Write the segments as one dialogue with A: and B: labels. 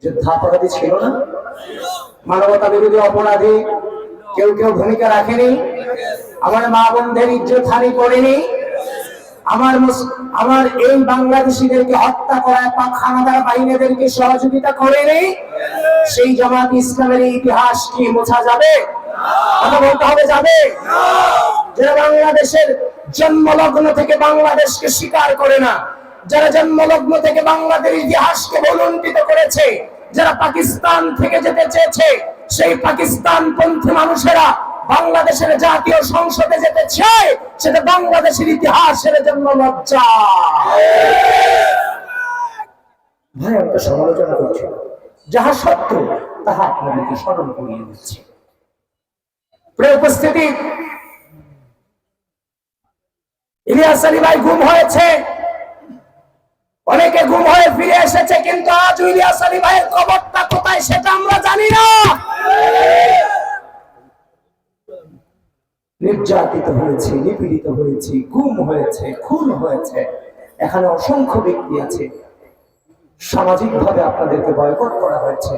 A: যুদ্ধাপরাধী ছিল না? মানবতা বিরোধী অপরাধী কেউ কেউ ভূমিকা রাখেনি? আমার মা বোনদের ইজ্জত হানি করেনি? আমার এই বাংলাদেশিদেরকে হত্যা করায় পাক হানাদার বাহিনীদেরকে সহযোগিতা করেনি? সেই জামাত ইসলামের ইতিহাস কি মোছা যাবে? কথা বলতে হবে, যাবে? যারা বাংলাদেশের জন্মলগ্ন থেকে বাংলাদেশকে স্বীকার করে না, যারা জন্মলগ্ন থেকে বাংলাদেশের ইতিহাসকে ভুলুণ্ঠিত করেছে, যারা পাকিস্তান থেকে যেতে চেয়েছে, সেই পাকিস্তান পন্থী মানুষেরা বাংলাদেশের জাতীয় সংসদে যেতে চায়, সেটা বাংলাদেশের ইতিহাসের জন্য লজ্জা। ভাই, আমি তো সমালোচনা করছি, যাহা সত্য তাহা আপনাদেরকে স্মরণ করিয়ে দিচ্ছি। প্রিয় উপস্থিতি, ইলিয়াস আলী ভাই গুম হয়েছে, অনেকে গুম হয়ে ফিরে এসেছে, কিন্তু আজ ইলিয়াস আলী ভাইয়ের কবরটা কোথায় সেটা আমরা জানি না। নির্যাতিত হয়েছে, নিপীড়িত হয়েছে, গুম হয়েছে, খুন হয়েছে, এখানে অসংখ্য ব্যক্তি আছে। সামাজিক ভাবে আপনাদেরকে বয়কট করা হয়েছে,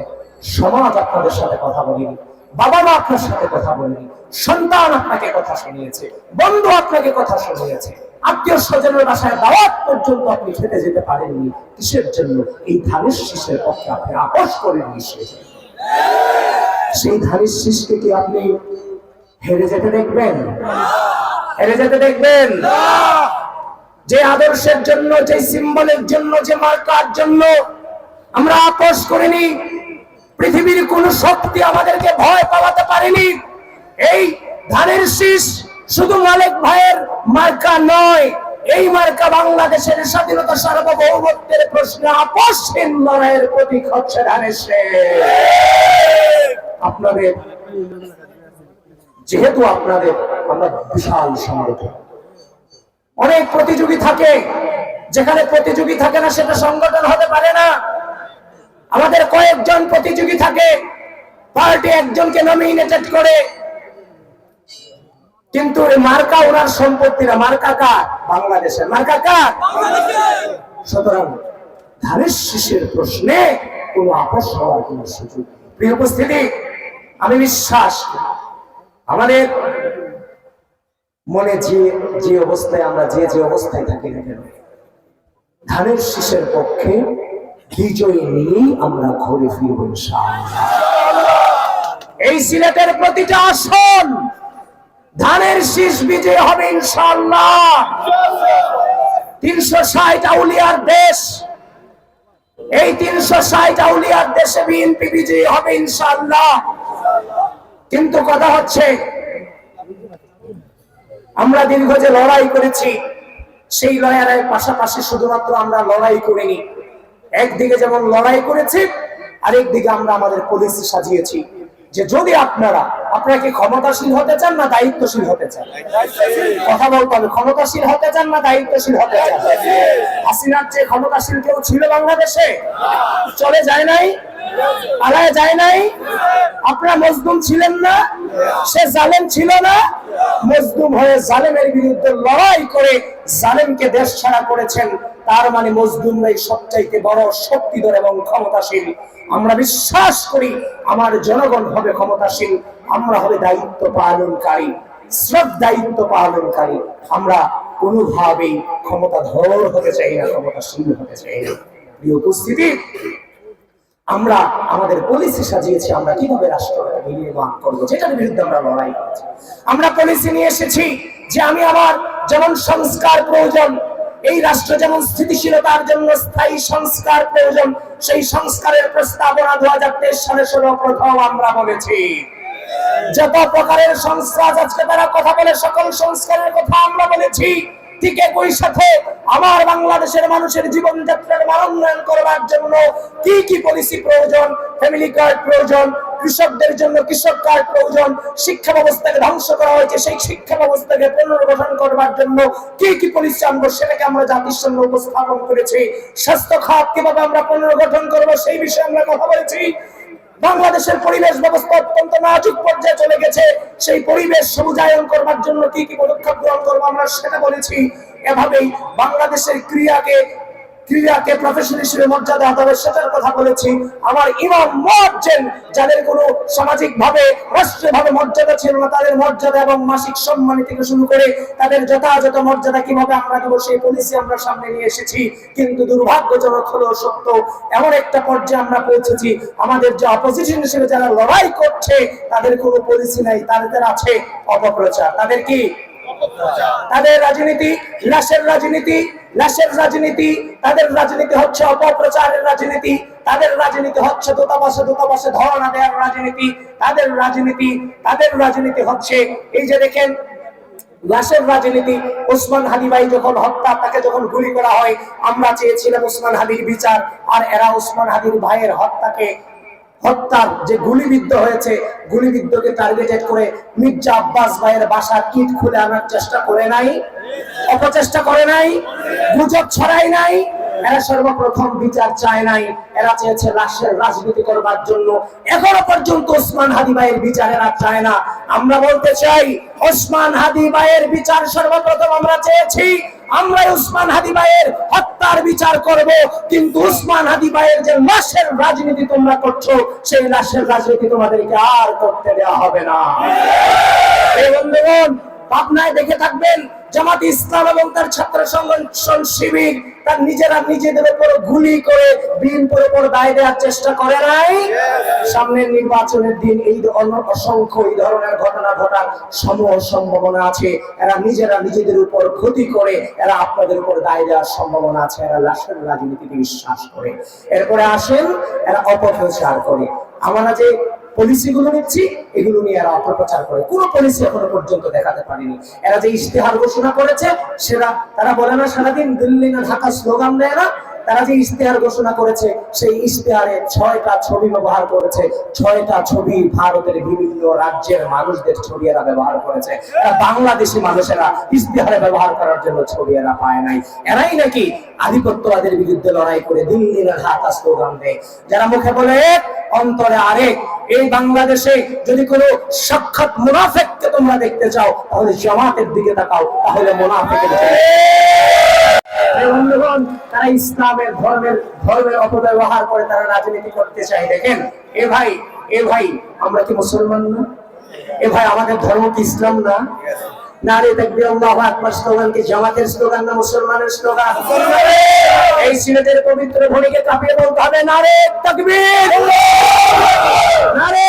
A: সমাজ আপনাদের সাথে কথা বলেনি, বাবা মা আপনার সাথে কথা বলেনি, সন্তান আপনাকে কথা শুনিয়েছে, বন্ধু আপনাকে কথা শুনিয়েছে, আত্মীয় স্বজনের বাসায় দাওয়াত পর্যন্ত আপনি খেতে যেতে পারেননি। কিসের জন্য? এই ধানের শীষের পক্ষে আপনি আপোষ করেননি। সেই ধানের শীষকে কি আপনি হেরে যেতে দেখবেন? হেরে যেতে দেখবেন? যে আদর্শের জন্য, যে সিম্বলের জন্য, যে মার্কার জন্য আমরা আপোষ করিনি, পৃথিবীর কোন শক্তি আমাদেরকে ভয় পাওয়াতে পারেনি। এই ধানের শীষ শুধু মালিক ভাইয়ের মার্কা নয়, এই মার্কা বাংলাদেশের স্বাধীনতা সার্বভৌমত্বের প্রশ্নে আপোষহীন লড়াইয়ের প্রতীক হচ্ছে ধানের শীষ। আপনাদের যেহেতু আপনাদের আমরা বিশাল সংগঠন, অনেক প্রতিযোগী থাকে, যেখানে প্রতিযোগী থাকে না সেটা সংগঠন হতে পারে না। আমাদের কয়েকজন প্রতিযোগী থাকে, পার্টি একজনকে নমিনেটেড করে, কিন্তু মার্কা ওনার সম্পত্তি না। মার্কা কার? বাংলাদেশের। মার্কা কার? সুতরাং ধানের শীষের প্রশ্নে কোনো আপোষ হওয়ার কোন সুযোগ। প্রিয় উপস্থিতি, আমি বিশ্বাস আমাদের মনে যে অবস্থায় আমরা যে অবস্থায় থাকি না কেন, ধানের শীষের পক্ষে বিজয় নিয়েই আমরা ঘুরে ফিরব ইনশাআল্লাহ। এই সিলেটের প্রতিটা আসন ধানের শীষ বিজয় হবে ইনশাআল্লাহ। 360 আউলিয়ার দেশ, এই 360 আউলিয়ার দেশে বিএনপি বিজয়ী হবে ইনশাআল্লাহ। কিন্তু কথা হচ্ছে, আমরা দীর্ঘ যে লড়াই করেছি, সেই লড়াইয়ের পাশাপাশি শুধুমাত্র আমরা লড়াই করিনি। একদিকে যেমন লড়াই করেছি, আরেকদিকে আমরা আমাদের পলিসি সাজিয়েছি যে যদি আপনারা কি ক্ষমতাশীল হতে চান না দায়িত্বশীল হতে চান? কথা বলতে হবে, ক্ষমতাশীল হতে চান না দায়িত্বশীল হতে চান? হাসিনার যে ক্ষমতাশীল কেউ ছিল বাংলাদেশে? চলে যায় নাই, পালায় যায় নাই। আপনারা মজলুম ছিলেন না? সে জালেম ছিল না? মজলুম হয়ে জালেমের বিরুদ্ধে লড়াই করে জালেমকে দেশ ছাড়া করেছেন। তার মানে মজলুমরাই সবচাইতে বড় শক্তিধর এবং ক্ষমতাশীল। আমরা বিশ্বাস করি আমার জনগণ হবে ক্ষমতাশীল, আমরা হবে দায়িত্ব পালনকারী, দায়িত্ব পালনকারী। আমরা কোনোভাবেই ক্ষমতাধর হতে চাই না, ক্ষমতাশীল হতে চাই না। প্রিয় উপস্থিতি, আমরা আমাদের পলিসি সাজিয়েছি আমরা কিভাবে রাষ্ট্রটাকে বিনির্মাণ করবো, যেটার বিরুদ্ধে আমরা লড়াই করেছি। আমরা পলিসি নিয়ে এসেছি যে আমি আমার যেমন সংস্কার প্রয়োজন, এই রাষ্ট্র যেমন স্থিতিশীলতার জন্য স্থায়ী সংস্কার প্রয়োজন, সেই সংস্কারের প্রস্তাবনা 2023 সালে সর্বপ্রথম আমরা বলেছি। যত প্রকারের সংস্কার আজকে তারা কথা বলে, সকল সংস্কারের কথা আমরা বলেছি। ঠিক একই সাথে আমার বাংলাদেশের মানুষের জীবনযাত্রার মান উন্নয়ন করবার জন্য কি কি পলিসি প্রয়োজন, ফ্যামিলি কার্ড প্রয়োজন, কৃষকদের জন্য কৃষক কার্ড প্রয়োজন, শিক্ষা ব্যবস্থাকে ধ্বংস করা হয়েছে সেই শিক্ষা ব্যবস্থাকে পুনর্গঠন করবার জন্য কি কি পলিসি আনবো সেটাকে আমরা জাতিসংঘে উপস্থাপন করেছি। স্বাস্থ্য খাত কিভাবে আমরা পুনর্গঠন করবো সেই বিষয়ে আমরা কথা বলেছি। বাংলাদেশের পরিবেশ ব্যবস্থা অত্যন্ত নাজুক পর্যায়ে চলে গেছে, সেই পরিবেশ সবুজায়ন করবার জন্য কি কি পদক্ষেপ গ্রহণ করবো আমরা সেটা বলেছি। এভাবেই বাংলাদেশের ক্রীড়াকে ক্রীড়াকে প্রফেশন হিসেবে মর্যাদা হবে সেটার কথা বলেছি। আমার ইমাম মুয়াজ্জিন যাদের কোনো সামাজিক ভাবে রাষ্ট্রীয় ভাবে মর্যাদা ছিল না, তাদের মর্যাদা এবং মাসিক সম্মান থেকে শুরু করে তাদের যথাযথ মর্যাদা কিভাবে আমরা দেব সেই পলিসি আমরা সামনে নিয়ে এসেছি। কিন্তু দুর্ভাগ্যজনক হলো সত্য, এমন একটা পর্যায়ে আমরা পৌঁছেছি আমাদের যে অপোজিশন হিসেবে যারা লড়াই করছে তাদের কোনো পলিসি নাই, তাদের আছে অপপ্রচার। তাদের কি? তাদের রাজনীতি লাশের রাজনীতি, লাশের রাজনীতি। তাদের রাজনীতি হচ্ছে অপপ্রচারের রাজনীতি, তাদের রাজনীতি হচ্ছে দূতাবাসে ধর্ণা দেওয়ার রাজনীতি, তাদের রাজনীতি হচ্ছে এই যে দেখেন লাশের রাজনীতি। ওসমান হাদি ভাই যখন হত্যা, তাকে যখন গুলি করা হয়, আমরা চেয়েছিলাম ওসমান হাদির বিচার, আর এরা ওসমান হাদির ভাইয়ের হত্যার যে গুলিবিদ্ধ হয়েছে, গুলিবিদ্ধকে টার্গেটেড করে মির্জা আব্বাস ভাইয়ের বাসার ইট খুলে আনার চেষ্টা করে নাই, অপচেষ্টা করে নাই, গুজব ছড়ায় নাই। এরা সর্বপ্রথম বিচার চায় নাই, এরা চেয়েছে লাশের রাজনীতি করবার জন্য। এখনো পর্যন্ত ওসমান হাদি ভাইয়ের বিচার এরা চায় না। আমরা বলতে চাই ওসমান হাদি ভাইয়ের বিচার সর্বপ্রথম আমরা চেয়েছি, আমরা ওসমান হাদি ভাইয়ের হত্যার বিচার করব। কিন্তু ওসমান হাদি ভাইয়ের যে লাশের রাজনীতি তোমরা করছো, সেই লাশের রাজনীতি তোমাদেরকে আর করতে দেওয়া হবে না। এই বন্ধুগণ, পাবনায় দেখে থাকবেন জামাত ইসলাম এবং তার ছাত্র সংগঠন শিবির তার নিজেদের উপর গুলি করে বিএনপির উপর দায় দেওয়ার চেষ্টা করে নাই। সামনের নির্বাচনের দিন এই অসংখ্য এই ধরনের ঘটনা ঘটার সম্ভাবনা আছে। এরা নিজেদের উপর ক্ষতি করে এরা আপনাদের উপর দায় দেওয়ার সম্ভাবনা আছে। এরা লাশের রাজনীতিতে বিশ্বাস করে। এরপরে আসেন এরা অপপ্রচার করে। আমরা যে পলিসি গুলো নিচ্ছি এগুলো নিয়ে এরা অপপ্রচার করে। কোন পলিসি এখনো পর্যন্ত দেখাতে পারেনি। এরা যে ইশতেহার ঘোষণা করেছে তারা বলে না সারাদিন দিল্লি না ঢাকা স্লোগান দেয় না, তারা যে ইশতেহার ঘোষণা করেছে সেই ইশতেহারে 6টা ছবি ব্যবহার করেছে। 6টা ছবি ভারতের বিভিন্ন রাজ্যের মানুষদের ছবি এরা ব্যবহার করেছে। বাংলাদেশি মানুষেরা ইশতেহারে ব্যবহার করার জন্য ছবি এরা পায় নাই। এরাই নাকি আধিপত্যবাদের বিরুদ্ধে লড়াই করে দিল্লি না ঢাকা স্লোগান দেয়। যারা মুখে বলে এক, অন্তরে আরেক। এই বাংলাদেশে যদি কোনো সাক্ষাৎ মুনাফিককে তোমরা দেখতে চাও তাহলে জামাতের দিকে তাকাও, তাহলে মুনাফিকের বন্ধুগণ, তারা ইসলামের ধর্মের অপব্যবহার করে তারা রাজনীতি করতে চায়। দেখেন এ ভাই আমরা কি মুসলমান না? এ ভাই আমাদের ধর্ম কি ইসলাম না? নারে তাকবীর আল্লাহু আকবার স্লোগান কি জামাতের স্লোগান না মুসলমানের স্লোগান? এই সিলেটের পবিত্র ভূমিকে কাঁপিয়ে বলতে হবে নারে তাকবীর, নারে